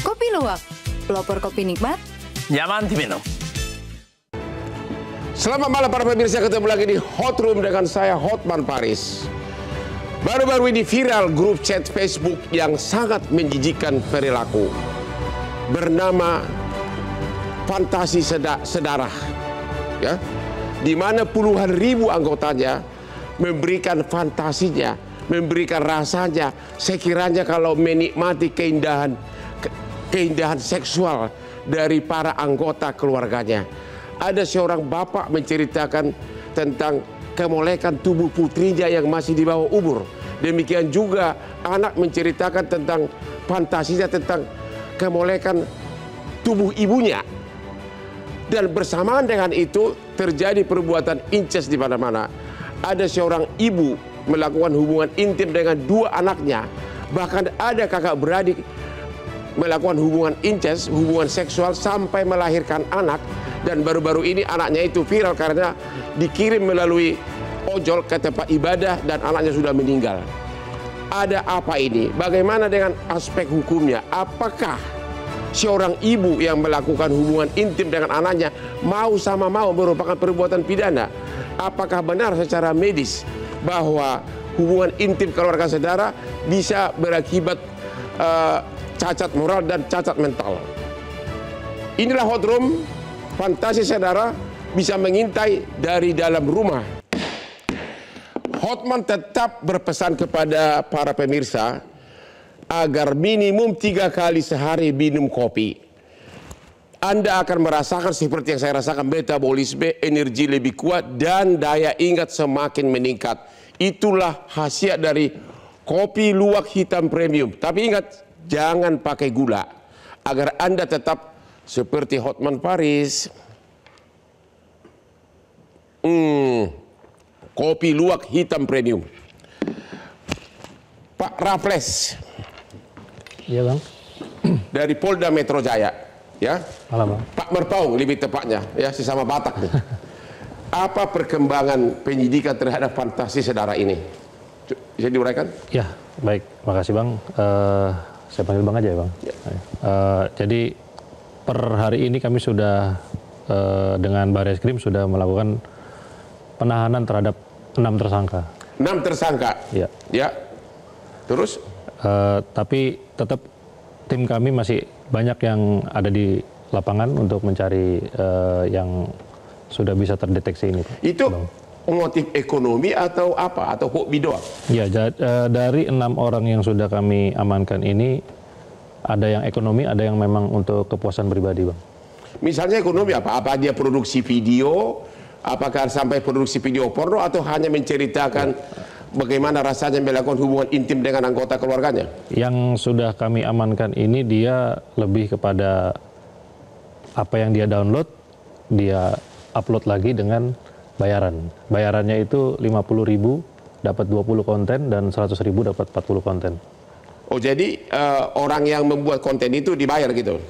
Kopi luwak, pelopor kopi nikmat, nyaman diminum. Selamat malam para pemirsa, ketemu lagi di Hot Room dengan saya Hotman Paris. Baru-baru ini viral grup chat Facebook yang sangat menjijikkan perilaku bernama Fantasi Sedarah, ya, di mana puluhan ribu anggotanya memberikan fantasinya, memberikan rasanya, sekiranya kalau menikmati keindahan seksual dari para anggota keluarganya. Ada seorang bapak menceritakan tentang kemolekan tubuh putrinya yang masih di bawah umur. Demikian juga anak menceritakan tentang fantasinya tentang kemolekan tubuh ibunya. Dan bersamaan dengan itu terjadi perbuatan incest di mana-mana. Ada seorang ibu melakukan hubungan intim dengan dua anaknya. Bahkan ada kakak beradik melakukan hubungan incest, hubungan seksual sampai melahirkan anak. Dan baru-baru ini anaknya itu viral karena dikirim melalui ojol ke tempat ibadah dan anaknya sudah meninggal. Ada apa ini? Bagaimana dengan aspek hukumnya? Apakah seorang ibu yang melakukan hubungan intim dengan anaknya mau sama mau merupakan perbuatan pidana? Apakah benar secara medis bahwa hubungan intim keluarga saudara bisa berakibat cacat moral dan cacat mental? Inilah Hot Room. Fantasi saudara bisa mengintai dari dalam rumah. Hotman tetap berpesan kepada para pemirsa agar minimum 3 kali sehari minum kopi. Anda akan merasakan seperti yang saya rasakan, metabolisme, energi lebih kuat, dan daya ingat semakin meningkat. Itulah khasiat dari kopi luwak hitam premium. Tapi ingat, jangan pakai gula agar Anda tetap seperti Hotman Paris. Kopi luwak hitam premium. Pak Raffles. Iya bang. Dari Polda Metro Jaya. Ya. Halo bang. Pak Merpaung lebih tepatnya. Ya, sesama Batak nih. Apa perkembangan penyidikan terhadap fantasi saudara ini? Bisa diuraikan? Ya, baik. Makasih bang. Saya panggil bang aja ya bang. Ya. Jadi per hari ini kami sudah dengan Barreskrim sudah melakukan penahanan terhadap 6 tersangka. 6 tersangka? Ya. Ya. Terus? Tapi tetap tim kami masih banyak yang ada di lapangan untuk mencari yang sudah bisa terdeteksi ini. Itu bang. motif ekonomi atau apa? Atau hobi doang? Ya, dari 6 orang yang sudah kami amankan ini, ada yang ekonomi, ada yang memang untuk kepuasan pribadi, bang. Misalnya ekonomi apa? Apa dia produksi video? Apakah sampai produksi video porno atau hanya menceritakan bagaimana rasanya melakukan hubungan intim dengan anggota keluarganya? Yang sudah kami amankan ini dia lebih kepada apa yang dia download, dia upload lagi dengan bayaran. Bayarannya itu 50.000 dapat 20 konten dan 100.000 dapat 40 konten. Oh, jadi orang yang membuat konten itu dibayar gitu?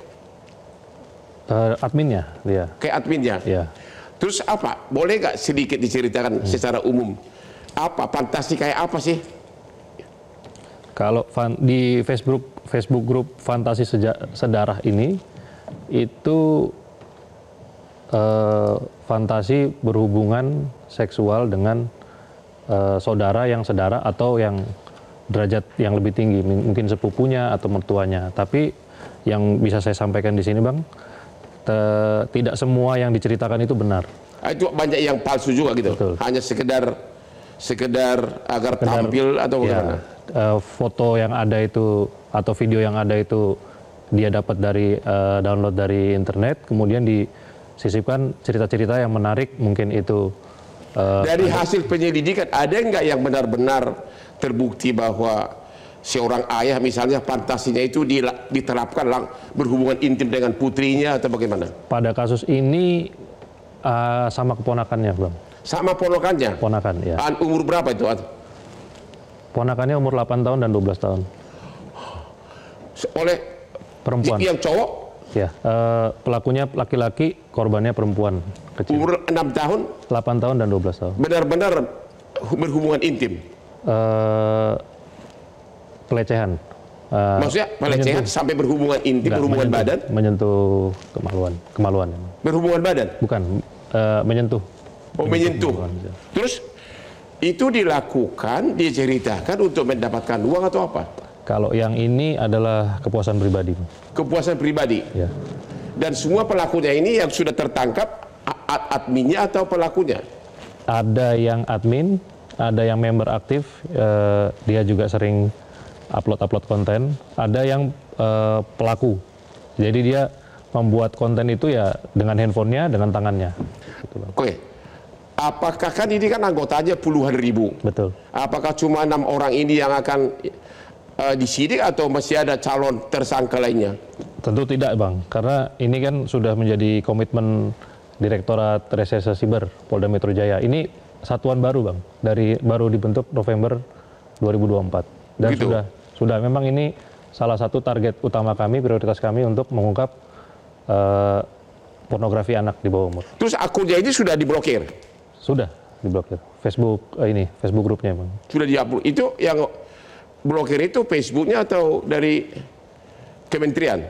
Adminnya dia. Kayak adminnya? Ya. Terus apa? Boleh nggak sedikit diceritakan secara umum? Apa fantasi kayak apa sih? Kalau di Facebook grup Fantasi Sedarah ini itu fantasi berhubungan seksual dengan saudara yang sedara atau yang derajat yang lebih tinggi, mungkin sepupunya atau mertuanya. Tapi yang bisa saya sampaikan di sini bang, tidak semua yang diceritakan itu benar. Itu banyak yang palsu juga gitu. Betul. Hanya sekedar agar tampil atau bagaimana? Foto yang ada itu atau video yang ada itu dia dapat dari download dari internet, kemudian disisipkan cerita-cerita yang menarik, mungkin itu. Dari hasil penyelidikan ada nggak yang benar-benar terbukti bahwa seorang ayah misalnya fantasinya itu diterapkan berhubungan intim dengan putrinya atau bagaimana? Pada kasus ini sama keponakannya, bang. Sama ponakannya? Ponakan, ya. Umur berapa itu? Ponakannya umur 8 tahun dan 12 tahun. Oleh perempuan? Yang cowok? Ya, pelakunya laki-laki, korbannya perempuan kecil. Umur 6 tahun? 8 tahun dan 12 tahun. Benar-benar berhubungan intim? Pelecehan. Maksudnya pelecehan sampai berhubungan intim, berhubungan badan? Menyentuh kemaluan. Berhubungan badan? Bukan, menyentuh. Oh, menyentuh. Terus itu dilakukan, diceritakan untuk mendapatkan uang atau apa? Kalau yang ini adalah kepuasan pribadi. Kepuasan pribadi? Ya. Dan semua pelakunya ini yang sudah tertangkap, adminnya atau pelakunya? Ada yang admin, ada yang member aktif, dia juga sering upload konten. Ada yang pelaku, jadi dia membuat konten itu ya dengan handphonenya, dengan tangannya. Oke. Apakah kan ini kan anggotanya puluhan ribu? Betul. Apakah cuma 6 orang ini yang akan disidik atau masih ada calon tersangka lainnya? Tentu tidak, Bang, karena ini kan sudah menjadi komitmen Direktorat Reserse Siber Polda Metro Jaya. Ini satuan baru, Bang, baru dibentuk November 2024. Dan gitu? sudah memang ini salah satu target utama kami, prioritas kami untuk mengungkap pornografi anak di bawah umur. Terus akunnya ini sudah diblokir? Sudah diblokir. Facebook grupnya, Bang. Sudah dihapus. Itu yang blokir itu Facebooknya atau dari kementerian?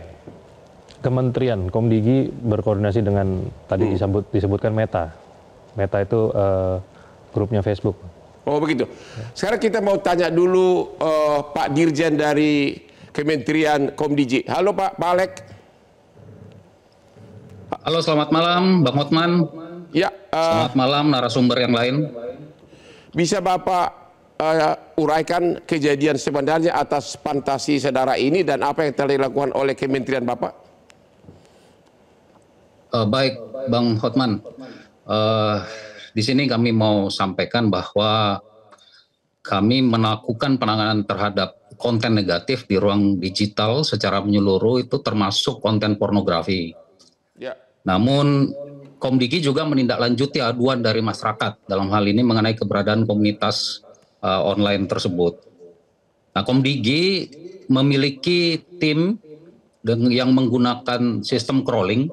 Kementerian, Komdigi berkoordinasi dengan tadi disebutkan Meta. Meta itu grupnya Facebook. Oh begitu. Sekarang kita mau tanya dulu Pak Dirjen dari Kementerian Komdigi. Halo Pak Alek. Halo, selamat malam Bang Hotman. Ya. Selamat malam narasumber yang lain. Bisa Bapak uraikan kejadian sebenarnya atas fantasi saudara ini dan apa yang telah dilakukan oleh Kementerian Bapak? Baik, Bang Hotman. Di sini kami mau sampaikan bahwa kami melakukan penanganan terhadap konten negatif di ruang digital secara menyeluruh, itu termasuk konten pornografi. Ya. Namun Komdigi juga menindaklanjuti aduan dari masyarakat dalam hal ini mengenai keberadaan komunitas online tersebut. Nah, Komdigi memiliki tim yang menggunakan sistem crawling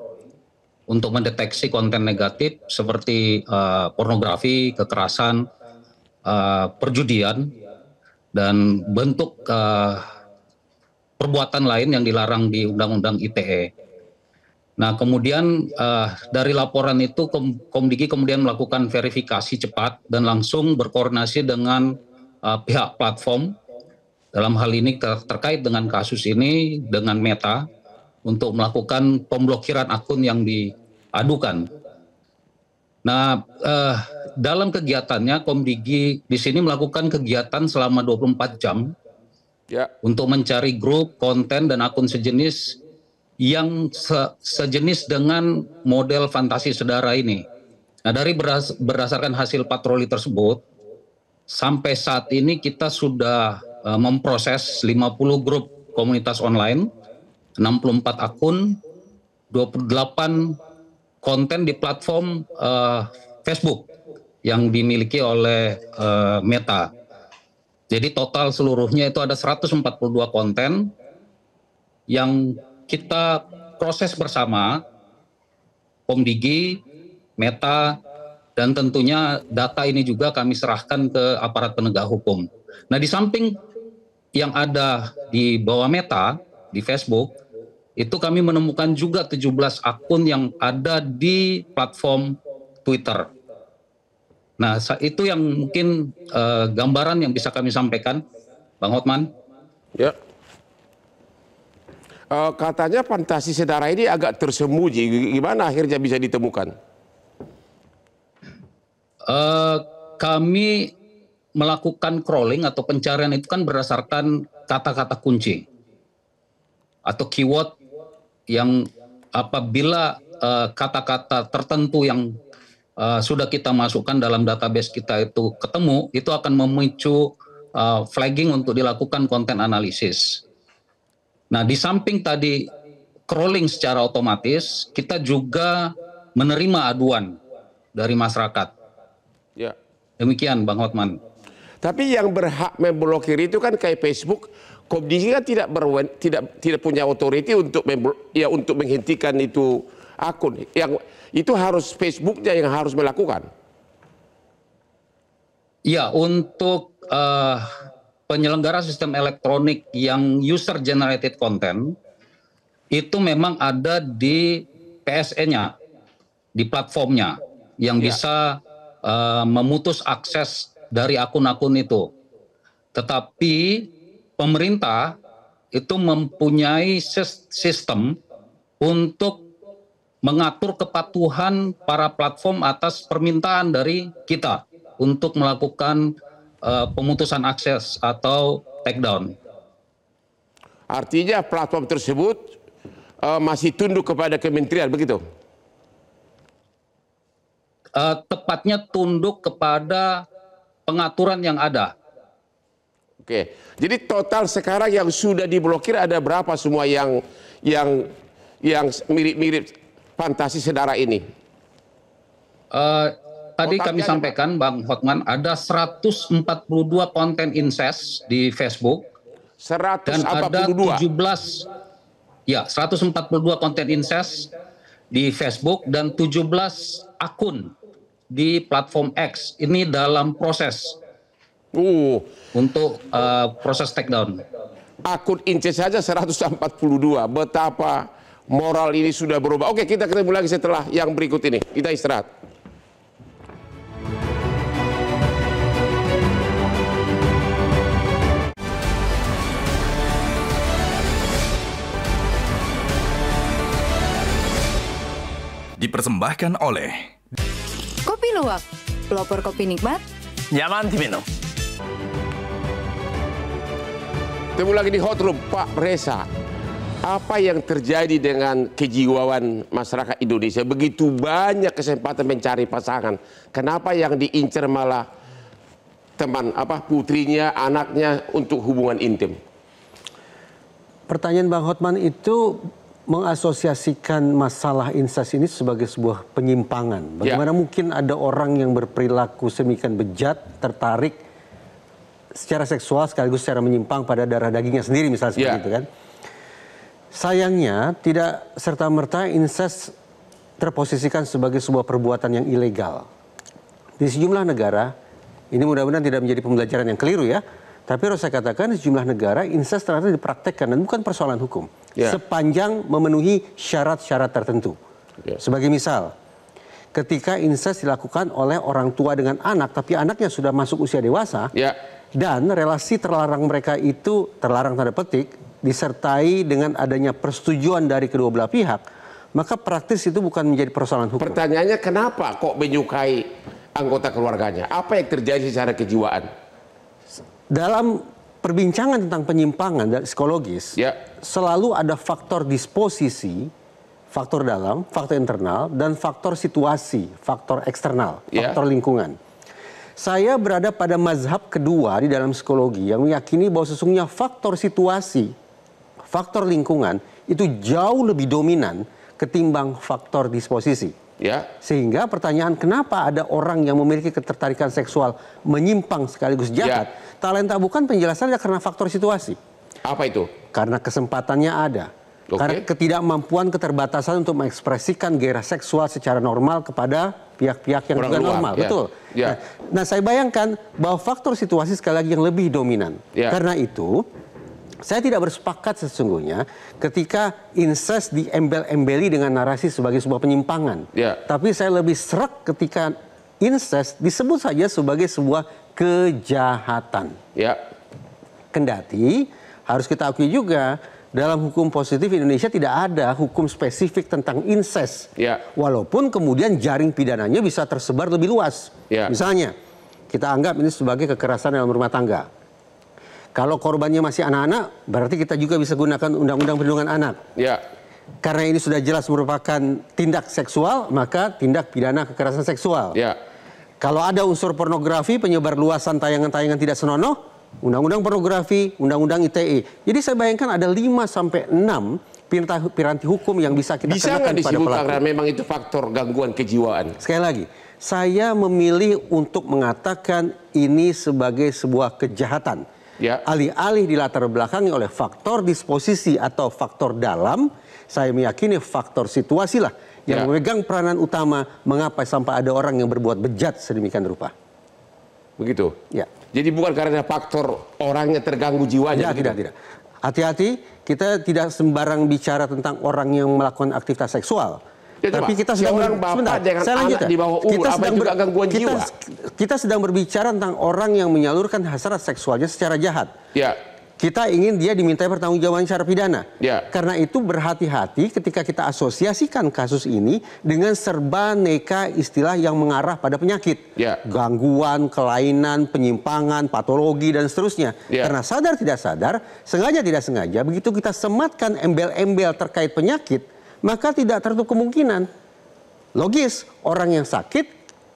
untuk mendeteksi konten negatif seperti pornografi, kekerasan, perjudian, dan bentuk perbuatan lain yang dilarang di Undang-Undang ITE. Nah, kemudian dari laporan itu Komdigi kemudian melakukan verifikasi cepat dan langsung berkoordinasi dengan pihak platform dalam hal ini terkait dengan kasus ini dengan Meta untuk melakukan pemblokiran akun yang diadukan. Nah, dalam kegiatannya Komdigi di sini melakukan kegiatan selama 24 jam untuk mencari grup, konten, dan akun sejenis yang sejenis dengan model fantasi saudara ini. Nah, dari berdasarkan hasil patroli tersebut, sampai saat ini kita sudah memproses 50 grup komunitas online, 64 akun, 28 konten di platform Facebook yang dimiliki oleh Meta. Jadi total seluruhnya itu ada 142 konten yang kita proses bersama Komdigi, Meta, dan tentunya data ini juga kami serahkan ke aparat penegak hukum. Nah, di samping yang ada di bawah Meta, di Facebook, itu kami menemukan juga 17 akun yang ada di platform Twitter. Nah, itu yang mungkin gambaran yang bisa kami sampaikan, Bang Hotman. Ya. Katanya fantasi saudara ini agak tersembunyi. Gimana akhirnya bisa ditemukan? Kami melakukan crawling atau pencarian itu kan berdasarkan kata-kata kunci atau keyword yang apabila kata-kata tertentu yang sudah kita masukkan dalam database kita itu ketemu, itu akan memicu flagging untuk dilakukan konten analisis. Nah, di samping tadi crawling secara otomatis, kita juga menerima aduan dari masyarakat. Ya. Demikian, Bang Hotman. Tapi yang berhak memblokir itu kan kayak Facebook, Komdigi kan tidak punya otoriti untuk untuk menghentikan itu akun. Yang itu harus Facebooknya yang harus melakukan. Ya, untuk penyelenggara sistem elektronik yang user generated content itu memang ada di PSE-nya, di platformnya yang bisa memutus akses dari akun-akun itu. Tetapi pemerintah itu mempunyai sistem untuk mengatur kepatuhan para platform atas permintaan dari kita untuk melakukan pemutusan akses atau takedown. Artinya platform tersebut masih tunduk kepada kementerian, begitu? Tepatnya tunduk kepada pengaturan yang ada. Oke, jadi total sekarang yang sudah diblokir ada berapa semua yang mirip-mirip fantasi saudara ini? Tadi kami sampaikan, Bang Hotman, ada 142 konten incest di Facebook. 142? Dan ada 142 konten incest di Facebook dan 17 akun di platform X. Ini dalam proses untuk proses takedown. Akun incest saja 142. Betapa moral ini sudah berubah. Oke, kita ketemu lagi setelah yang berikut ini. Kita istirahat. Dipersembahkan oleh Kopi Luwak, pelopor kopi nikmat, nyaman diminum. Ketemu lagi di Hot Room, Pak Reza. Apa yang terjadi dengan kejiwaan masyarakat Indonesia? Begitu banyak kesempatan mencari pasangan. Kenapa yang diincar malah putrinya, anaknya untuk hubungan intim? Pertanyaan Bang Hotman itu mengasosiasikan masalah incest ini sebagai sebuah penyimpangan. Bagaimana mungkin ada orang yang berperilaku semikian bejat, tertarik secara seksual sekaligus secara menyimpang pada darah dagingnya sendiri, misalnya seperti itu kan. Sayangnya tidak serta-merta incest terposisikan sebagai sebuah perbuatan yang ilegal. Di sejumlah negara, ini mudah-mudahan tidak menjadi pembelajaran yang keliru ya, tapi harus saya katakan di sejumlah negara incest ternyata dipraktekkan dan bukan persoalan hukum. Sepanjang memenuhi syarat-syarat tertentu. Sebagai misal, ketika incest dilakukan oleh orang tua dengan anak, tapi anaknya sudah masuk usia dewasa, dan relasi terlarang mereka itu, terlarang tanda petik, disertai dengan adanya persetujuan dari kedua belah pihak, maka praktis itu bukan menjadi persoalan hukum. Pertanyaannya, kenapa kok menyukai anggota keluarganya? Apa yang terjadi secara kejiwaan? Dalam perbincangan tentang penyimpangan dan psikologis, selalu ada faktor disposisi, faktor dalam, faktor internal, dan faktor situasi, faktor eksternal, faktor lingkungan. Saya berada pada mazhab kedua di dalam psikologi yang meyakini bahwa sesungguhnya faktor situasi, faktor lingkungan itu jauh lebih dominan ketimbang faktor disposisi. Sehingga pertanyaan kenapa ada orang yang memiliki ketertarikan seksual menyimpang sekaligus jahat, talenta bukan penjelasannya karena faktor situasi. Apa itu? Karena kesempatannya ada. Karena ketidakmampuan, keterbatasan untuk mengekspresikan gairah seksual secara normal kepada pihak-pihak yang juga normal. Betul. Nah, saya bayangkan bahwa faktor situasi sekali lagi yang lebih dominan. Karena itu, saya tidak bersepakat sesungguhnya ketika incest diembel-embeli dengan narasi sebagai sebuah penyimpangan. Tapi saya lebih serak ketika incest disebut saja sebagai sebuah kejahatan. Kendati harus kita akui juga dalam hukum positif Indonesia tidak ada hukum spesifik tentang incest. Walaupun kemudian jaring pidananya bisa tersebar lebih luas. Misalnya kita anggap ini sebagai kekerasan dalam rumah tangga. Kalau korbannya masih anak-anak, berarti kita juga bisa gunakan Undang-Undang Perlindungan Anak. Karena ini sudah jelas merupakan tindak seksual, maka tindak pidana kekerasan seksual. Kalau ada unsur pornografi, penyebar luasan tayangan-tayangan tidak senonoh, Undang-Undang Pornografi, Undang-Undang ITE. Jadi saya bayangkan ada 5-6 piranti hukum yang bisa kita kenakan pada pelaku. Karena memang itu faktor gangguan kejiwaan. Sekali lagi, saya memilih untuk mengatakan ini sebagai sebuah kejahatan. Alih-alih dilatar belakangi oleh faktor disposisi atau faktor dalam, saya meyakini faktor situasi lah yang memegang peranan utama mengapa sampai ada orang yang berbuat bejat sedemikian rupa. begitu? Ya. Jadi bukan karena faktor orangnya terganggu jiwanya. Tidak. Hati-hati, kita tidak sembarang bicara tentang orang yang melakukan aktivitas seksual. Ya, tapi kita sedang orang bapak dengan anak di bawah umur, apa juga gangguan jiwa. Kita sedang berbicara tentang orang yang menyalurkan hasrat seksualnya secara jahat. Ya. Kita ingin dia dimintai pertanggungjawaban secara pidana. Ya. Karena itu berhati-hati ketika kita asosiasikan kasus ini dengan serba neka istilah yang mengarah pada penyakit. Ya. Gangguan, kelainan, penyimpangan, patologi, dan seterusnya. Ya. Karena sadar tidak sadar, sengaja tidak sengaja, begitu kita sematkan embel-embel terkait penyakit, maka tidak tertutup kemungkinan. Logis, orang yang sakit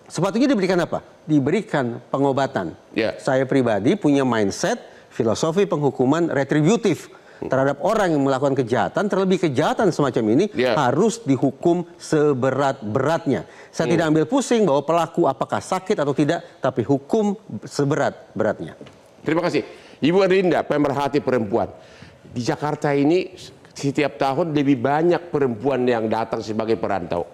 sepatutnya diberikan apa? Diberikan pengobatan. Ya. Saya pribadi punya mindset filosofi penghukuman retributif terhadap orang yang melakukan kejahatan, terlebih kejahatan semacam ini harus dihukum seberat-beratnya. Saya tidak ambil pusing bahwa pelaku apakah sakit atau tidak, tapi hukum seberat-beratnya. Terima kasih. Ibu Rinda, pemerhati perempuan. Di Jakarta ini setiap tahun lebih banyak perempuan yang datang sebagai perantau.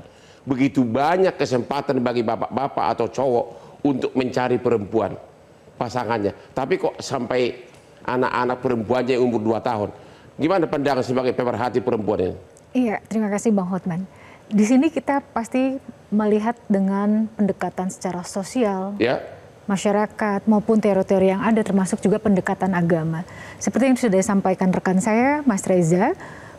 Begitu banyak kesempatan bagi bapak-bapak atau cowok untuk mencari perempuan pasangannya. Tapi kok sampai anak-anak perempuannya yang umur 2 tahun. Gimana pandangan sebagai pemerhati perempuan ini? Iya, terima kasih Bang Hotman. Di sini kita pasti melihat dengan pendekatan secara sosial, masyarakat maupun teori-teori yang ada, termasuk juga pendekatan agama. Seperti yang sudah disampaikan rekan saya, Mas Reza,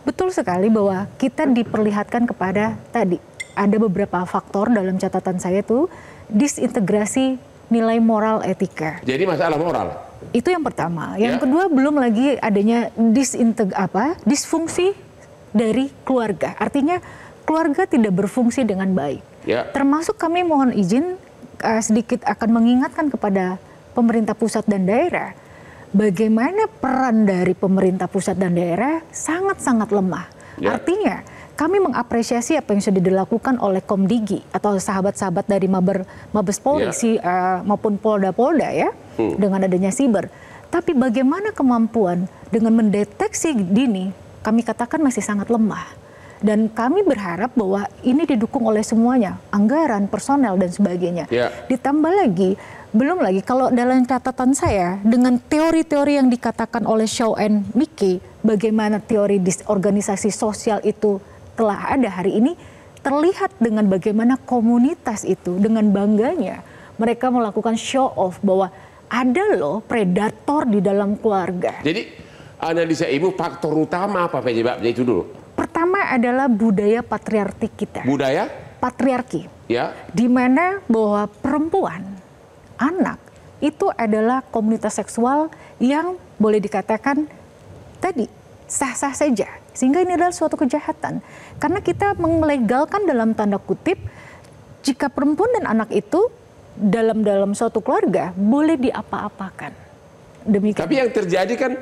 betul sekali bahwa kita diperlihatkan kepada tadi ada beberapa faktor dalam catatan saya tuh disintegrasi nilai moral etika. Jadi masalah moral. Itu yang pertama. Yang kedua, belum lagi adanya disfungsi dari keluarga. Artinya keluarga tidak berfungsi dengan baik. Termasuk kami mohon izin sedikit akan mengingatkan kepada pemerintah pusat dan daerah. Bagaimana peran dari pemerintah pusat dan daerah sangat-sangat lemah. Artinya kami mengapresiasi apa yang sudah dilakukan oleh Komdigi atau sahabat-sahabat dari Mabes Polri maupun Polda-Polda ya, dengan adanya siber. Tapi bagaimana kemampuan dengan mendeteksi dini, kami katakan masih sangat lemah. Dan kami berharap bahwa ini didukung oleh semuanya, anggaran, personel, dan sebagainya. Ditambah lagi, belum lagi kalau dalam catatan saya, dengan teori-teori yang dikatakan oleh Shaw and Mickey, bagaimana teori disorganisasi sosial itu telah ada hari ini, terlihat dengan bagaimana komunitas itu dengan bangganya mereka melakukan show off bahwa ada loh predator di dalam keluarga. Jadi analisa Ibu faktor utama apa penyebabnya itu dulu? Pertama adalah budaya patriarki kita. Budaya? Patriarki. Di mana bahwa perempuan, anak itu adalah komunitas seksual yang boleh dikatakan tadi sah-sah saja. Sehingga ini adalah suatu kejahatan. Karena kita melegalkan dalam tanda kutip, jika perempuan dan anak itu dalam suatu keluarga boleh diapa-apakan. Demikian. Tapi yang terjadi kan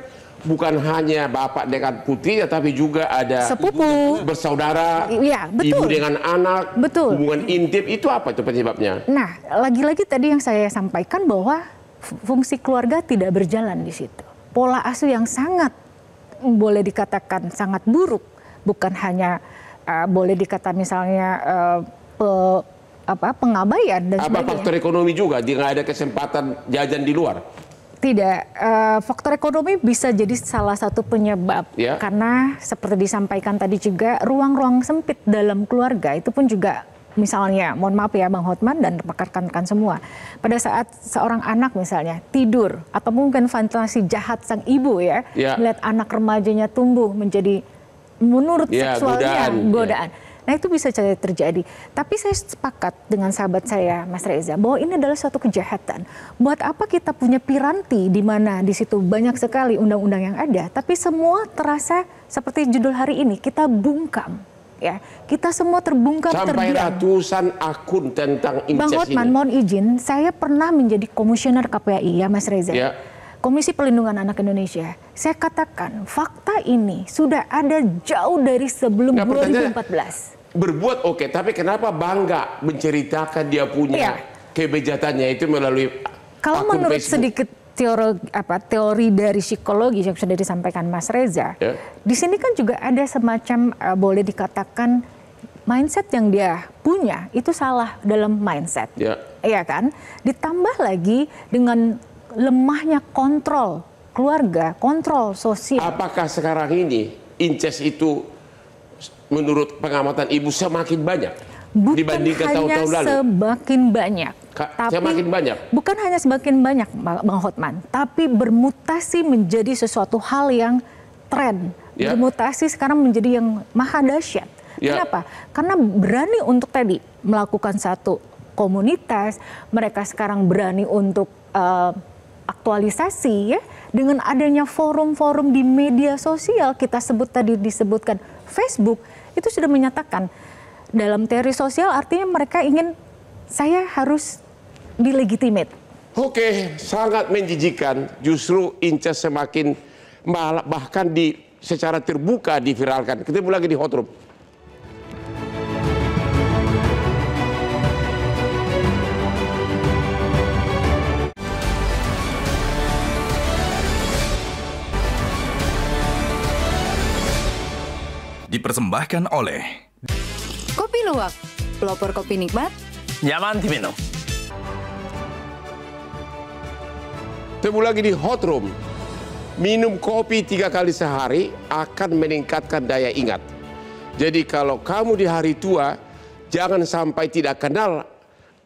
bukan hanya bapak dengan putrinya, tapi juga ada sepupu, bersaudara, betul. Ibu dengan anak, betul. Hubungan intim, itu apa itu penyebabnya? Nah, lagi-lagi tadi yang saya sampaikan bahwa fungsi keluarga tidak berjalan di situ. Pola asuh yang sangat boleh dikatakan sangat buruk, bukan hanya boleh dikata misalnya pengabaian dan sebagainya. Apa faktor ekonomi juga? Dia nggak ada kesempatan jajan di luar? Tidak, faktor ekonomi bisa jadi salah satu penyebab karena seperti disampaikan tadi juga ruang-ruang sempit dalam keluarga itu pun juga. Misalnya, mohon maaf ya Bang Hotman dan rekan-rekan semua, pada saat seorang anak misalnya tidur atau mungkin fantasi jahat sang ibu melihat anak remajanya tumbuh menjadi menurut seksualnya godaan. Nah itu bisa terjadi. Tapi saya sepakat dengan sahabat saya Mas Reza bahwa ini adalah suatu kejahatan. Buat apa kita punya piranti di mana di situ banyak sekali undang-undang yang ada, tapi semua terasa seperti judul hari ini kita bungkam. Kita semua terbungkam sampai ratusan akun tentang incest. Bang Hotman, mohon izin, saya pernah menjadi komisioner KPAI ya Mas Reza. Komisi Perlindungan Anak Indonesia. Saya katakan fakta ini sudah ada jauh dari sebelum 2014. Berbuat oke, tapi kenapa bangga menceritakan dia punya kebejatannya itu melalui kalau akun menurut Facebook. Sedikit teori dari psikologi yang sudah disampaikan Mas Reza, di sini kan juga ada semacam boleh dikatakan mindset yang dia punya itu salah dalam mindset. Iya kan? Ditambah lagi dengan lemahnya kontrol keluarga, kontrol sosial. Apakah sekarang ini incest itu menurut pengamatan Ibu semakin banyak dibandingkan tahun-tahun lalu? Semakin banyak. Semakin banyak. Bukan hanya semakin banyak, Bang Hotman, tapi bermutasi menjadi sesuatu hal yang tren. Bermutasi sekarang menjadi yang maha dahsyat. Kenapa? Karena berani untuk tadi melakukan satu komunitas, mereka sekarang berani untuk aktualisasi ya, dengan adanya forum-forum di media sosial, kita sebut tadi disebutkan Facebook, itu sudah menyatakan dalam teori sosial artinya mereka ingin saya harus dilegitimate. Oke, sangat menjijikan. Justru incest semakin bahkan secara terbuka diviralkan. Ketemu lagi di Hot Room. Dipersembahkan oleh Kopi Luwak, pelopor kopi nikmat, nyaman diminum. Ketemu lagi di Hot Room. Minum kopi 3 kali sehari akan meningkatkan daya ingat. Jadi kalau kamu di hari tua, jangan sampai tidak kenal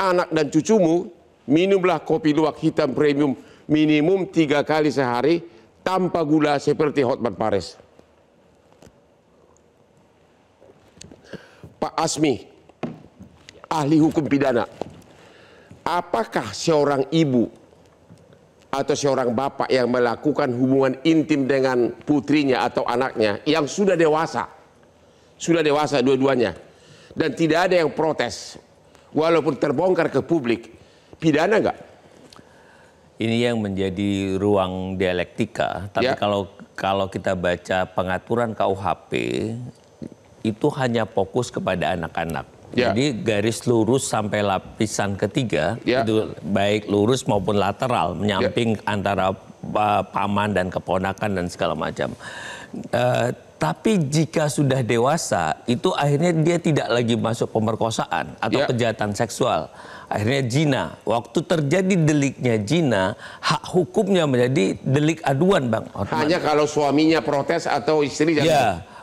anak dan cucumu, minumlah kopi luwak hitam premium minimum 3 kali sehari tanpa gula seperti Hotman Paris. Pak Asmi, ahli hukum pidana, apakah seorang ibu atau seorang bapak yang melakukan hubungan intim dengan putrinya atau anaknya yang sudah dewasa dua-duanya, dan tidak ada yang protes, walaupun terbongkar ke publik, pidana nggak? Ini yang menjadi ruang dialektika, tapi kalau kita baca pengaturan KUHP, itu hanya fokus kepada anak-anak. Jadi garis lurus sampai lapisan ketiga, itu baik lurus maupun lateral, menyamping antara paman dan keponakan dan segala macam. Tapi jika sudah dewasa, itu akhirnya dia tidak lagi masuk pemerkosaan atau kejahatan seksual. Akhirnya zina. Waktu terjadi deliknya zina, hak hukumnya menjadi delik aduan, Bang Hotman. Hanya kalau suaminya protes atau istri jangan.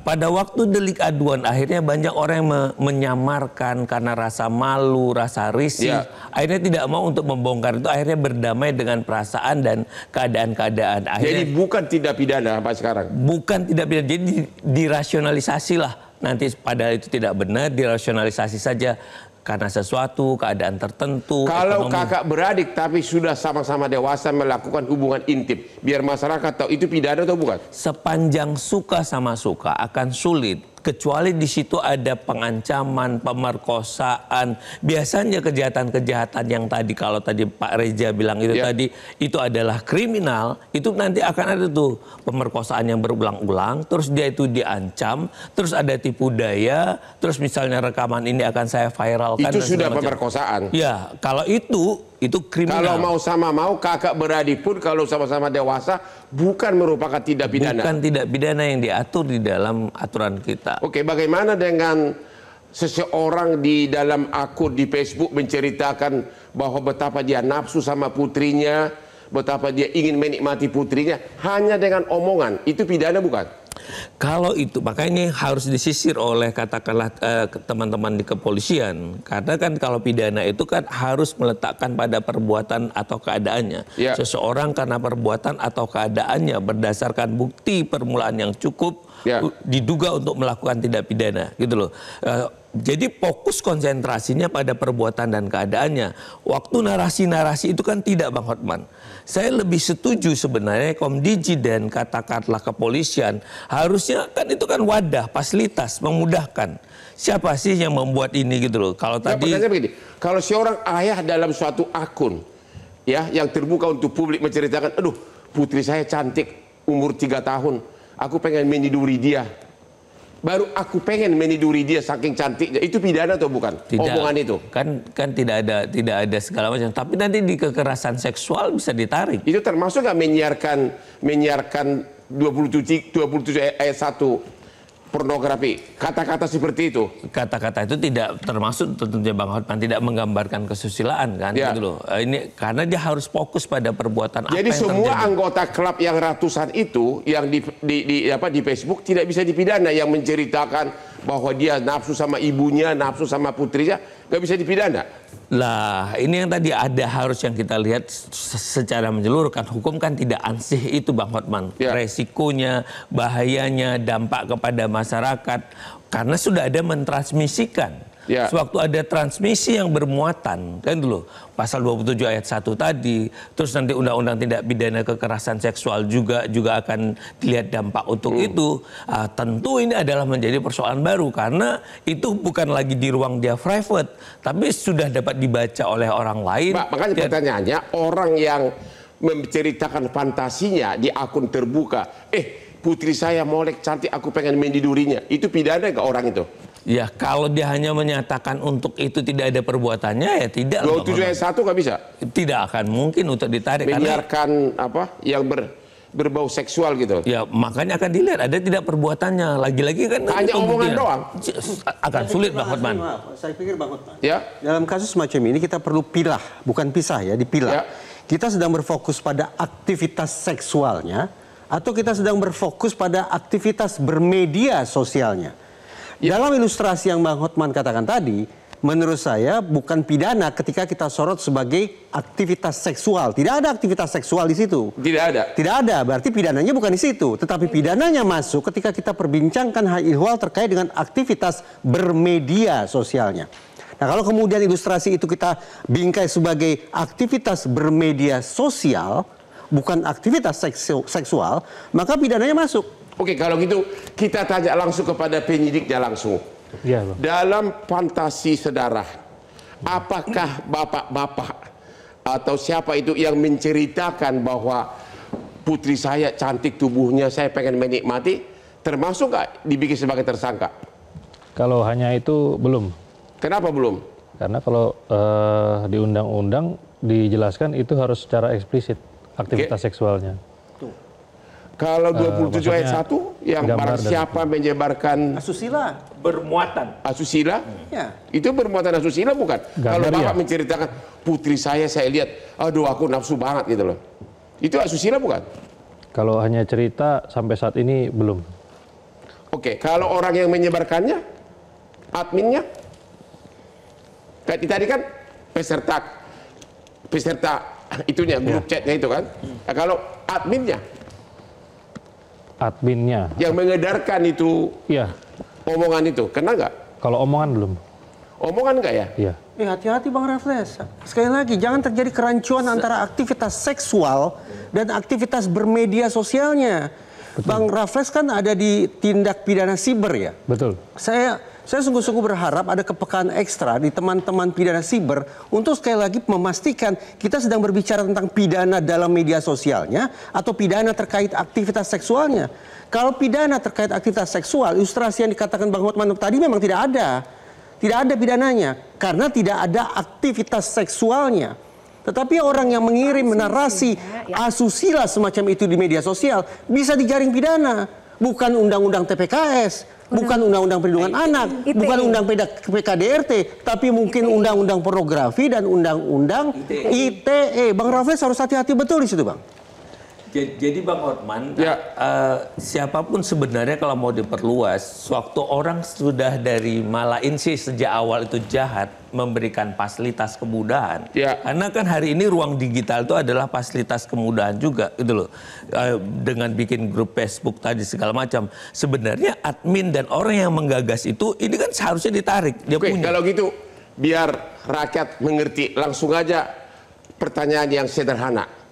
Pada waktu delik aduan akhirnya banyak orang yang menyamarkan karena rasa malu, rasa risih. Akhirnya tidak mau untuk membongkar itu, akhirnya berdamai dengan perasaan dan keadaan-keadaan. Jadi bukan tidak pidana Pak sekarang? Bukan tidak pidana, jadi dirasionalisasi lah. Nanti padahal itu tidak benar, dirasionalisasi saja. Karena sesuatu, keadaan tertentu. Kalau kakak beradik tapi sudah sama-sama dewasa melakukan hubungan intim, biar masyarakat tahu itu pidana atau bukan? Sepanjang suka sama suka akan sulit. Kecuali di situ ada pengancaman, pemerkosaan. Biasanya kejahatan-kejahatan yang tadi, kalau tadi Pak Reza bilang itu tadi, itu adalah kriminal. Itu nanti akan ada tuh pemerkosaan yang berulang-ulang. Terus dia itu diancam. Terus ada tipu daya. Terus misalnya rekaman ini akan saya viralkan. Itu sudah pemerkosaan? Ya, kalau itu kriminal. Kalau mau sama mau, kakak beradik pun kalau sama-sama dewasa bukan merupakan tidak pidana. Bukan tidak pidana yang diatur di dalam aturan kita. Oke, bagaimana dengan seseorang di dalam akun di Facebook menceritakan bahwa betapa dia nafsu sama putrinya, betapa dia ingin menikmati putrinya hanya dengan omongan, itu pidana bukan? Kalau itu, makanya ini harus disisir oleh katakanlah teman-teman di kepolisian. Karena kan kalau pidana itu kan harus meletakkan pada perbuatan atau keadaannya. Seseorang karena perbuatan atau keadaannya berdasarkan bukti permulaan yang cukup diduga untuk melakukan tindak pidana, gitu loh. Jadi fokus konsentrasinya pada perbuatan dan keadaannya. Waktu narasi-narasi itu kan tidak, Bang Hotman. Saya lebih setuju sebenarnya Komdiji dan katakanlah kepolisian harusnya kan itu kan wadah, fasilitas, memudahkan. Siapa sih yang membuat ini gitu loh? Kalau tadi begini, kalau seorang ayah dalam suatu akun yang terbuka untuk publik menceritakan, aduh putri saya cantik, umur 3 tahun, aku pengen meniduri dia. Baru aku pengen meniduri dia saking cantiknya, itu pidana atau bukan? Tidak, omongan itu kan tidak ada segala macam. Tapi nanti di kekerasan seksual bisa ditarik. Itu termasuk nggak menyiarkan 27 ayat 1 pornografi. Kata-kata seperti itu. Kata-kata itu tidak termasuk tentunya Bang Hotman, tidak menggambarkan kesusilaan kan gitu loh. Ini karena dia harus fokus pada perbuatan apa yang terjadi. Jadi semua terjadi. Anggota klub yang ratusan itu yang di Facebook tidak bisa dipidana, yang menceritakan bahwa dia nafsu sama ibunya, nafsu sama putrinya, nggak bisa dipidana. Lah, ini yang tadi ada harus yang kita lihat secara menyeluruh kan, hukum kan tidak ansih itu Bang Hotman. Resikonya, bahayanya, dampak kepada masyarakat karena sudah ada mentransmisikan. Sewaktu ada transmisi yang bermuatan kan dulu pasal 27 ayat 1 tadi, terus nanti undang-undang tindak pidana kekerasan seksual juga akan dilihat dampak untuk itu. Tentu ini adalah menjadi persoalan baru karena itu bukan lagi di ruang dia private, tapi sudah dapat dibaca oleh orang lain. Makanya pertanyaannya, orang yang menceritakan fantasinya di akun terbuka, putri saya molek cantik, aku pengen main di durinya, itu pidana nggak orang itu? Ya, kalau dia hanya menyatakan untuk itu tidak ada perbuatannya, ya tidak. 27 ayat 1 nggak bisa? Tidak akan mungkin untuk ditarik. Menyiarkan apa yang berbau seksual gitu. Ya, makanya akan dilihat ada tidak perbuatannya. Lagi-lagi kan hanya omongan doang. Akan sulit Bang Hotman. Saya pikir Bang Hotman. Dalam kasus semacam ini kita perlu pilah, bukan pisah ya, dipilah. Kita sedang berfokus pada aktivitas seksualnya atau kita sedang berfokus pada aktivitas bermedia sosialnya. Dalam ilustrasi yang Bang Hotman katakan tadi, menurut saya bukan pidana ketika kita sorot sebagai aktivitas seksual. Tidak ada aktivitas seksual di situ. Tidak ada. Tidak ada, berarti pidananya bukan di situ. Tetapi pidananya masuk ketika kita perbincangkan hal ihwal terkait dengan aktivitas bermedia sosialnya. Nah, kalau kemudian ilustrasi itu kita bingkai sebagai aktivitas bermedia sosial, bukan aktivitas seksual, maka pidananya masuk. Oke, kalau gitu kita tanya langsung kepada penyidiknya langsung. Ya, Bang. Dalam fantasi saudara, apakah bapak-bapak atau siapa itu yang menceritakan bahwa putri saya cantik tubuhnya, saya pengen menikmati, termasuk nggak dibikin sebagai tersangka? Kalau hanya itu belum. Kenapa belum? Karena kalau di undang-undang dijelaskan itu harus secara eksplisit aktivitas seksualnya. Kalau 27 ayat 1 yang barang siapa menyebarkan asusila bermuatan asusila, itu bermuatan asusila bukan? Kalau bapak menceritakan putri saya lihat, aduh aku nafsu banget gitu loh, itu asusila bukan? Kalau hanya cerita sampai saat ini belum. Oke, kalau orang yang menyebarkannya, adminnya, tadi kan peserta itunya grup chatnya itu kan? Nah, kalau adminnya yang mengedarkan itu omongan itu, kena nggak? Kalau omongan belum. Omongan nggak ya? Iya. Hati-hati Bang Raffles. Sekali lagi, jangan terjadi kerancuan antara aktivitas seksual dan aktivitas bermedia sosialnya. Betul. Bang Raffles kan ada di tindak pidana siber ya? Betul. Saya sungguh-sungguh berharap ada kepekaan ekstra di teman-teman pidana siber untuk sekali lagi memastikan kita sedang berbicara tentang pidana dalam media sosialnya atau pidana terkait aktivitas seksualnya. Kalau pidana terkait aktivitas seksual, ilustrasi yang dikatakan Bang Hotman tadi memang tidak ada. Tidak ada pidananya karena tidak ada aktivitas seksualnya. Tetapi orang yang mengirim narasi asusila semacam itu di media sosial bisa dijaring pidana. Bukan undang-undang TPKS, bukan undang-undang perlindungan anak, bukan undang-undang PKDRT, tapi mungkin undang-undang pornografi dan undang-undang ITE. Bang Raffles harus hati-hati betul di situ, Bang. Jadi Bang Hotman, siapapun sebenarnya kalau mau diperluas, sewaktu orang sudah dari malainsi sejak awal itu jahat, memberikan fasilitas kemudahan. Karena kan hari ini ruang digital itu adalah fasilitas kemudahan juga, gitu loh. Dengan bikin grup Facebook tadi segala macam. Sebenarnya admin dan orang yang menggagas itu, ini kan seharusnya ditarik. Dia punya. Kalau gitu, biar rakyat mengerti, langsung aja pertanyaan yang sederhana.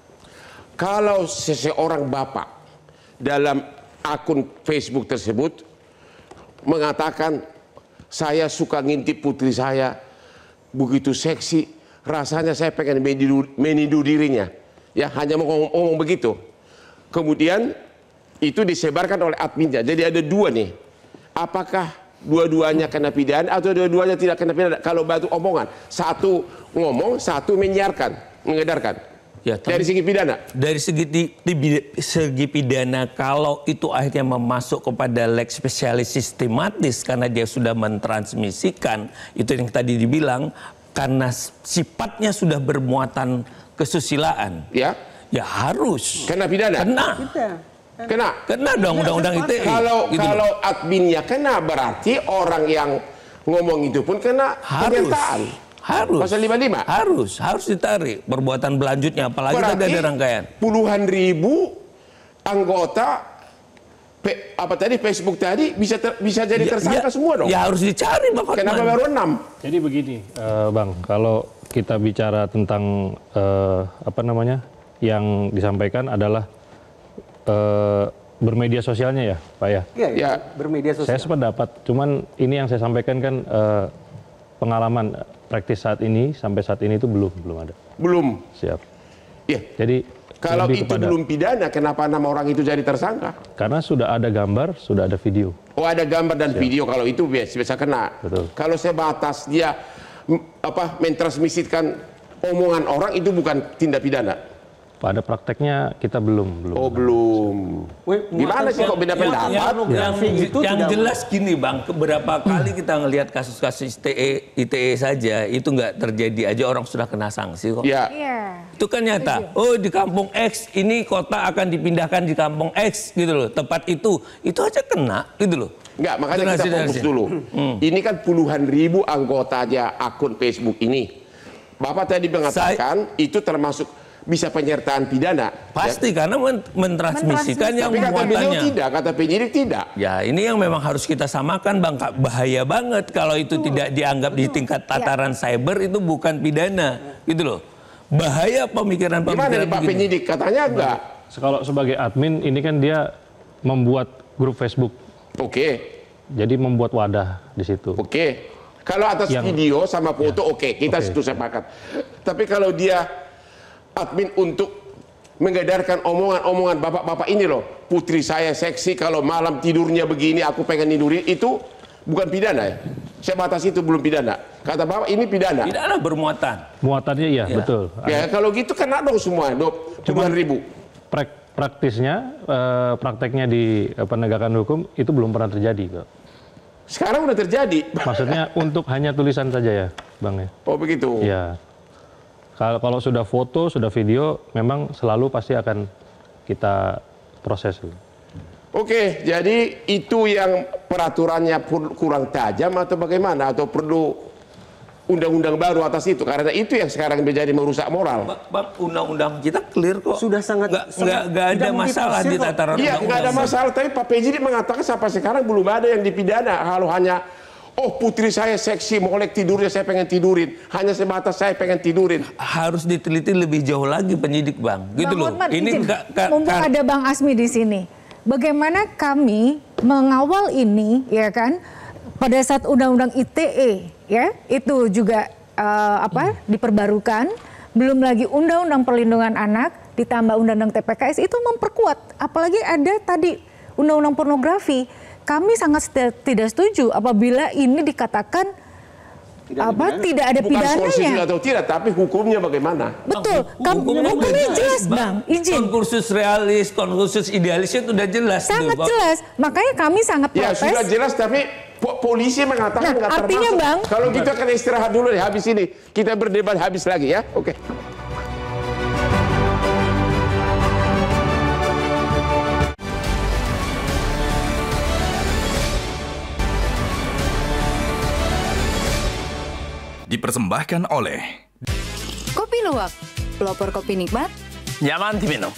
Kalau seseorang bapak dalam akun Facebook tersebut mengatakan saya suka ngintip putri saya begitu seksi, rasanya saya pengen menidu dirinya, ya hanya ngomong begitu. Kemudian itu disebarkan oleh adminnya. Jadi ada dua nih. Apakah dua-duanya kena pidana atau dua-duanya tidak kena pidana? Kalau batu omongan, satu ngomong, satu menyiarkan, mengedarkan. Ya, dari segi pidana? Dari segi pidana, kalau itu akhirnya memasuk kepada leg spesialis sistematis karena dia sudah mentransmisikan, itu yang tadi dibilang, karena sifatnya sudah bermuatan kesusilaan. Ya. Ya harus. Kena pidana? Kena dong undang-undang ITE. Kalau adminnya kena, berarti orang yang ngomong itu pun kena penyertaan. Harus. Pasal 55? Harus ditarik perbuatan berlanjutnya, apalagi tadi ada rangkaian. Puluhan ribu anggota Facebook tadi bisa jadi tersangka semua dong. Ya harus dicari Bang Hotman. Kenapa baru 6? Jadi begini, Bang, kalau kita bicara tentang yang disampaikan adalah bermedia sosialnya ya, Pak ya. Iya, bermedia sosial. Saya sependapat, cuman ini yang saya sampaikan kan pengalaman praktis saat ini sampai saat ini itu belum ada. Belum. Siap. Iya. Jadi kalau itu belum pidana, kenapa 6 orang itu jadi tersangka? Karena sudah ada gambar, sudah ada video. Oh, ada gambar dan video, kalau itu biasa kena. Betul. Kalau sebatas dia mentransmisikan omongan orang, itu bukan tindak pidana. Pada prakteknya kita belum. Oh, belum. Gimana sih kok beda pendapat? Yang jelas gini Bang, beberapa kali kita ngelihat kasus-kasus ITE saja, itu nggak terjadi aja orang sudah kena sanksi kok. Iya. Itu kan nyata. Oh, di kampung X ini kota akan dipindahkan di kampung X gitu loh. Tempat itu aja kena gitu loh. Enggak, makanya kita fokus dulu. Ini kan puluhan ribu anggota aja akun Facebook ini. Bapak tadi mengatakan itu termasuk bisa penyertaan pidana. Pasti ya? Karena mentransmisikan yang muatannya. Kata penyidik tidak. Ya ini yang memang harus kita samakan Bang. Bahaya banget kalau itu tidak dianggap di tingkat tataran cyber, itu bukan pidana. Gitu loh. Bahaya pemikiran-pemikiran. Gimana nih Pak penyidik? Katanya enggak. Kalau sebagai admin ini kan dia membuat grup Facebook. Oke. Jadi membuat wadah di situ. Oke. Kalau atas video sama foto kita situ sepakat. Tapi kalau dia admin untuk mengedarkan omongan-omongan bapak-bapak ini loh, putri saya seksi kalau malam tidurnya begini, aku pengen tidurin, itu bukan pidana ya? Sebatas itu belum pidana. Kata bapak ini pidana. Pidana bermuatan. Muatannya iya, betul. Ya kalau gitu kena dong semua, puluhan ribu. Prakteknya di penegakan hukum itu belum pernah terjadi kok. Sekarang udah terjadi. Maksudnya untuk hanya tulisan saja ya, Bang ya? Oh begitu. Iya. Kalau sudah foto, sudah video, memang selalu pasti akan kita proses. Oke, jadi itu yang peraturannya kurang tajam atau bagaimana? Atau perlu undang-undang baru atas itu? Karena itu yang sekarang menjadi merusak moral. Undang-undang kita clear kok. Sudah sangat nggak ada masalah di tataran undang-undang. Iya, nggak ada masalah. Tapi Pak penyidik mengatakan sampai sekarang belum ada yang dipidana. Kalau hanya putri saya seksi, molek tidurnya, saya pengen tidurin. Hanya sebatas saya pengen tidurin. Harus diteliti lebih jauh lagi penyidik Bang. Gitu loh. Ini mumpung ada Bang Asmi di sini. Bagaimana kami mengawal ini, ya kan? Pada saat Undang-Undang ITE, ya, itu juga diperbarukan. Belum lagi Undang-Undang Perlindungan Anak, ditambah Undang-Undang TPKS itu memperkuat. Apalagi ada tadi Undang-Undang Pornografi. Kami sangat tidak setuju apabila ini dikatakan tidak ada pidananya. Bukan konstitusi atau tidak, tapi hukumnya bagaimana? Betul, hukumnya jelas Bang, izin. Konkursus realis, konkursus idealis itu sudah jelas. Sangat jelas, makanya kami sangat protes. Ya sudah jelas, tapi polisi mengatakan nggak termasuk. Artinya Bang, kalau gitu akan istirahat dulu deh, habis ini kita berdebat habis lagi ya. Oke. Dipersembahkan oleh Kopi Luwak, pelopor kopi nikmat, nyaman diminum.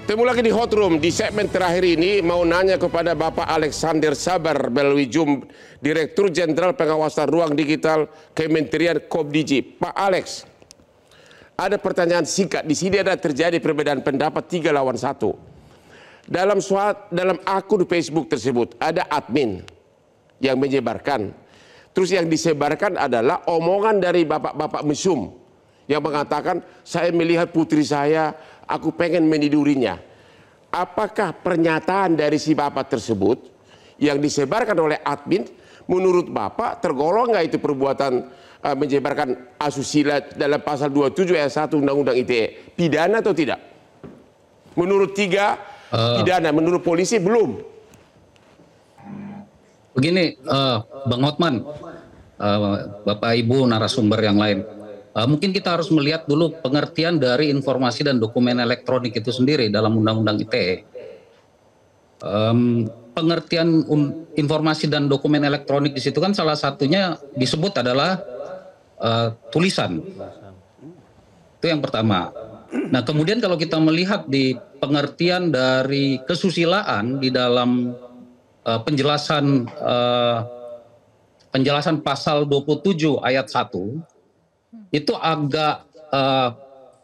Temu lagi di Hot Room. Di segmen terakhir ini mau nanya kepada Bapak Alexander Sabar Belwijum, Direktur Jenderal Pengawasan Ruang Digital Kementerian Kopdigi. Pak Alex, ada pertanyaan singkat. Di sini ada terjadi perbedaan pendapat 3 lawan 1. Dalam akun Facebook tersebut ada admin yang menyebarkan. Terus yang disebarkan adalah omongan dari bapak-bapak mesum yang mengatakan, saya melihat putri saya, aku pengen menidurinya. Apakah pernyataan dari si bapak tersebut yang disebarkan oleh admin menurut Bapak tergolong nggak itu perbuatan menyebarkan asusila dalam pasal 27 ayat 1 Undang-Undang ITE? Pidana atau tidak? Menurut 3 pidana, menurut polisi belum. Begini, Bang Hotman, Bapak Ibu narasumber yang lain, mungkin kita harus melihat dulu pengertian dari informasi dan dokumen elektronik itu sendiri dalam Undang-Undang ITE. Pengertian informasi dan dokumen elektronik di situ kan salah satunya disebut adalah tulisan. Itu yang pertama. Nah, kemudian kalau kita melihat di pengertian dari kesusilaan di dalam penjelasan pasal 27 ayat 1 itu agak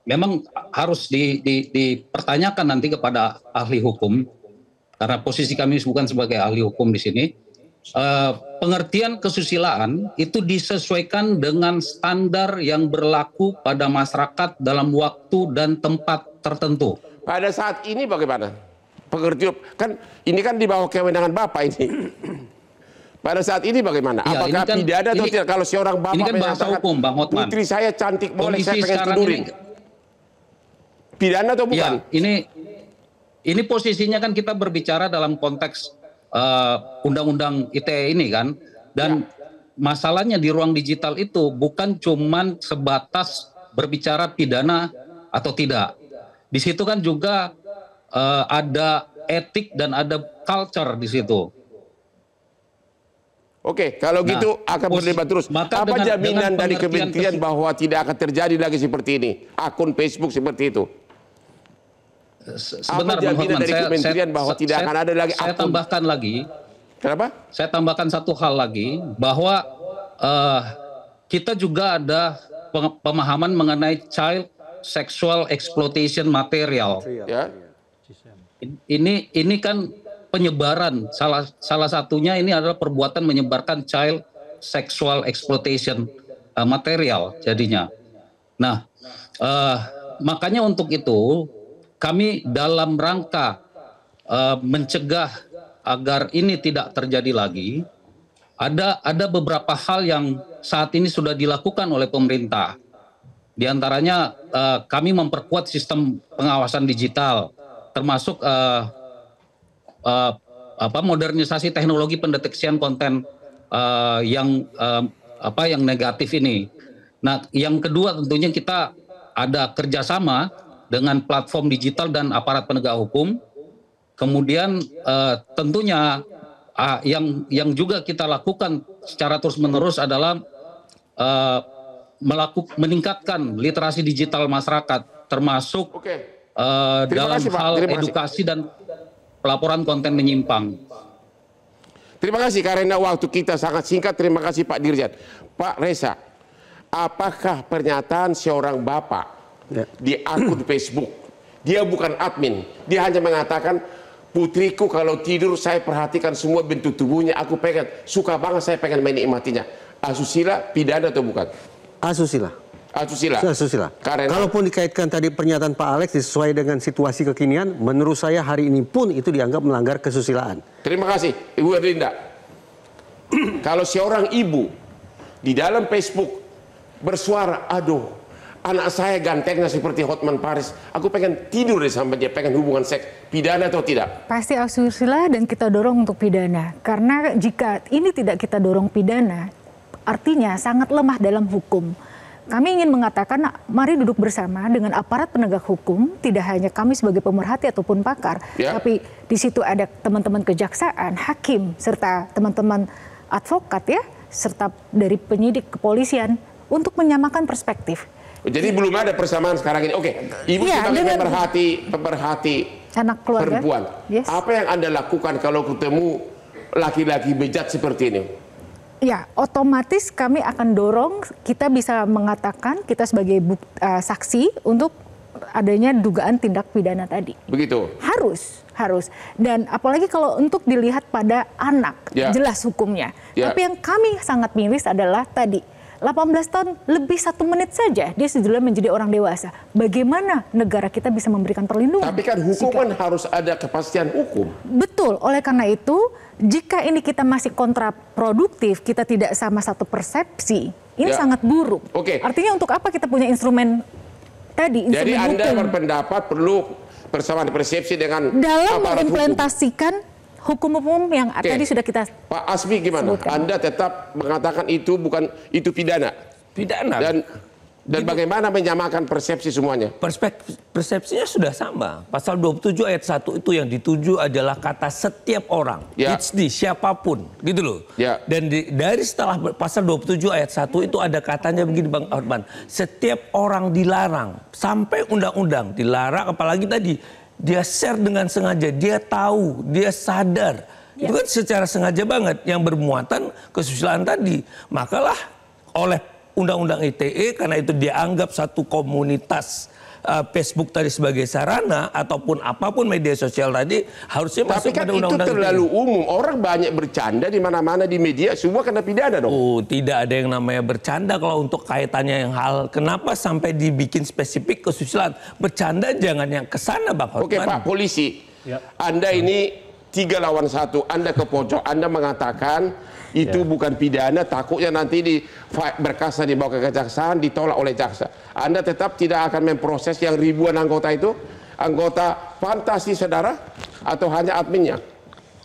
memang harus dipertanyakan nanti kepada ahli hukum, karena posisi kami bukan sebagai ahli hukum di sini. Pengertian kesusilaan itu disesuaikan dengan standar yang berlaku pada masyarakat dalam waktu dan tempat tertentu. Pada saat ini bagaimana? Pengertian kan ini kan di bawah kewenangan Bapak ini. Pada saat ini bagaimana? Ya, apakah kan, pidana atau tidak? Kalau seorang Bapak ini kan bahasa hukum, Bang Hotman. Putri saya cantik, boleh saya pengen tidurin. Pidana atau bukan? Ya, ini posisinya kan kita berbicara dalam konteks Undang-Undang ITE ini kan, dan masalahnya di ruang digital itu bukan cuman sebatas berbicara pidana atau tidak. Di situ kan juga ada etik dan ada culture di situ. Oke, kalau gitu akan berdebat terus. Apa jaminan dari kementerian bahwa tidak akan terjadi lagi seperti ini? Akun Facebook seperti itu. Sebentar, apa jaminan dari kementerian bahwa tidak akan ada lagi akun? Saya tambahkan lagi. Kenapa? Saya tambahkan satu hal lagi, bahwa kita juga ada pemahaman mengenai child sexual exploitation material. Ya. Ini kan penyebaran, salah satunya ini adalah perbuatan menyebarkan child sexual exploitation material jadinya. Nah, makanya untuk itu kami dalam rangka mencegah agar ini tidak terjadi lagi, ada beberapa hal yang saat ini sudah dilakukan oleh pemerintah. Di antaranya kami memperkuat sistem pengawasan digital, termasuk modernisasi teknologi pendeteksian konten yang negatif ini. Nah, yang kedua tentunya kita ada kerjasama dengan platform digital dan aparat penegak hukum. Kemudian tentunya yang juga kita lakukan secara terus-menerus adalah meningkatkan literasi digital masyarakat, termasuk dalam hal edukasi dan pelaporan konten menyimpang. Terima kasih, karena waktu kita sangat singkat. Terima kasih Pak Dirjen. Pak Reza, apakah pernyataan seorang bapak di akun Facebook, dia bukan admin, dia hanya mengatakan, putriku kalau tidur saya perhatikan semua bentuk tubuhnya, aku pengen, suka banget, saya pengen menikmatinya. Asusila pidana atau bukan? Asusila. Asusila. Karena kalaupun dikaitkan tadi pernyataan Pak Alex sesuai dengan situasi kekinian, menurut saya hari ini pun itu dianggap melanggar kesusilaan. Terima kasih, Ibu Erlinda. Kalau seorang ibu di dalam Facebook bersuara, aduh, anak saya gantengnya seperti Hotman Paris, aku pengen tidur deh sama dia, pengen hubungan seks, pidana atau tidak? Pasti asusila dan kita dorong untuk pidana. Karena jika ini tidak kita dorong pidana, artinya sangat lemah dalam hukum. Kami ingin mengatakan, mari duduk bersama dengan aparat penegak hukum, tidak hanya kami sebagai pemerhati ataupun pakar, tapi di situ ada teman-teman kejaksaan, hakim, serta teman-teman advokat ya, serta dari penyidik kepolisian untuk menyamakan perspektif. Jadi belum ada persamaan sekarang ini. Oke, Ibu sebagai pemerhati anak keluarga, perempuan, apa yang Anda lakukan kalau ketemu laki-laki bejat seperti ini? Ya, otomatis kami akan dorong, kita bisa mengatakan kita sebagai saksi untuk adanya dugaan tindak pidana tadi. Begitu? Harus. Dan apalagi kalau untuk dilihat pada anak, jelas hukumnya. Tapi yang kami sangat miris adalah tadi, 18 tahun lebih 1 menit saja dia sudah menjadi orang dewasa. Bagaimana negara kita bisa memberikan perlindungan? Tapi kan hukuman harus ada kepastian hukum. Betul, oleh karena itu jika ini kita masih kontraproduktif, kita tidak sama satu persepsi, ini sangat buruk. Artinya untuk apa kita punya instrumen tadi? Jadi Anda berpendapat perlu persamaan persepsi dengan dalam mengimplementasikan hukum-hukum yang tadi sudah kita Pak Asmi gimana? Sebutkan. Anda tetap mengatakan itu itu pidana. Pidana. Dan bagaimana menyamakan persepsi semuanya? Persepsinya sudah sama. Pasal 27 ayat 1 itu yang dituju adalah kata setiap orang. It's siapapun, gitu loh. Dan dari setelah pasal 27 ayat 1 itu ada katanya begini Bang Hotman. Setiap orang dilarang sampai undang-undang dilarang, apalagi tadi dia share dengan sengaja, dia tahu, dia sadar. Itu kan secara sengaja banget yang bermuatan kesusilaan tadi. Makalah oleh Undang-Undang ITE karena itu dianggap satu komunitas Facebook tadi sebagai sarana ataupun apapun media sosial tadi harusnya masuk pada undang-undang. Tapi kan itu terlalu umum. Orang banyak bercanda di mana-mana di media, semua kena pidana dong. Oh, tidak ada yang namanya bercanda kalau untuk kaitannya yang hal. Kenapa sampai dibikin spesifik kesusilaan? Bercanda jangan yang kesana Bang Hotman. Oke Pak Polisi, Anda ini 3 lawan 1, Anda ke pojok, Anda mengatakan itu bukan pidana, takutnya nanti di berkasnya dibawa ke kejaksaan, ditolak oleh jaksa. Anda tetap tidak akan memproses yang ribuan anggota itu, anggota fantasi saudara, atau hanya adminnya?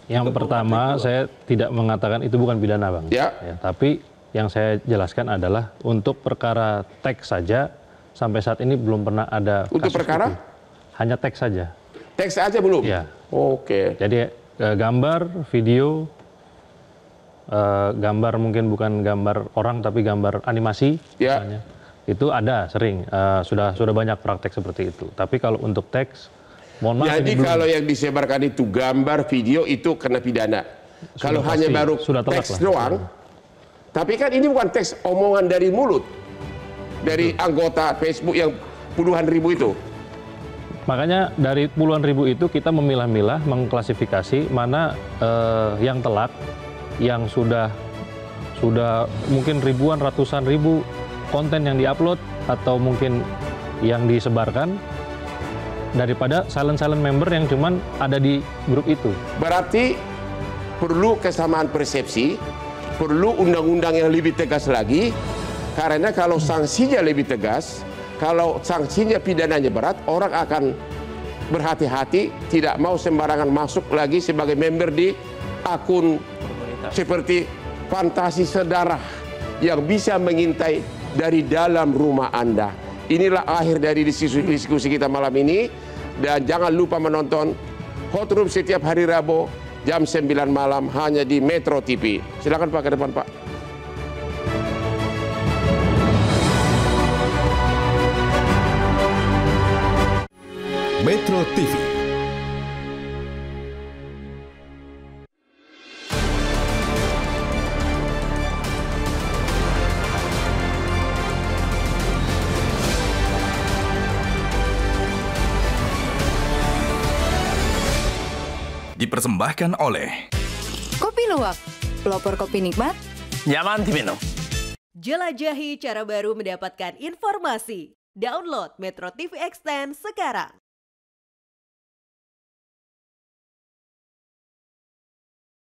Yang pertama, saya tidak mengatakan itu bukan pidana, Bang. Tapi yang saya jelaskan adalah untuk perkara teks saja, sampai saat ini belum pernah ada untuk perkara? Itu. Hanya teks saja. Teks aja belum? Ya. Oke. Jadi gambar, video, gambar mungkin bukan gambar orang tapi gambar animasi misalnya. Itu ada sering, sudah banyak praktek seperti itu. Tapi kalau untuk teks, mohon maaf. Jadi kalau yang disebarkan itu gambar, video itu kena pidana. Kalau hanya baru teks doang, tapi kan ini bukan teks omongan dari mulut dari anggota Facebook yang puluhan ribu itu. Makanya dari puluhan ribu itu kita memilah-milah, mengklasifikasi mana yang telak, yang sudah mungkin ribuan, ratusan ribu konten yang diupload atau mungkin yang disebarkan, daripada silent member yang cuman ada di grup itu. Berarti perlu kesamaan persepsi, perlu undang-undang yang lebih tegas lagi, karena kalau sanksinya lebih tegas, kalau sanksinya pidananya berat, orang akan berhati-hati, tidak mau sembarangan masuk lagi sebagai member di akun seperti fantasi saudara yang bisa mengintai dari dalam rumah Anda. Inilah akhir dari diskusi kita malam ini. Dan jangan lupa menonton Hot Room setiap hari Rabu jam 9 malam hanya di Metro TV. Silakan Pak, ke depan Pak. Metro TV. Dipersembahkan oleh Kopi Luwak, pelopor kopi nikmat, nyaman diminum. Jelajahi cara baru mendapatkan informasi. Download Metro TV Extend sekarang.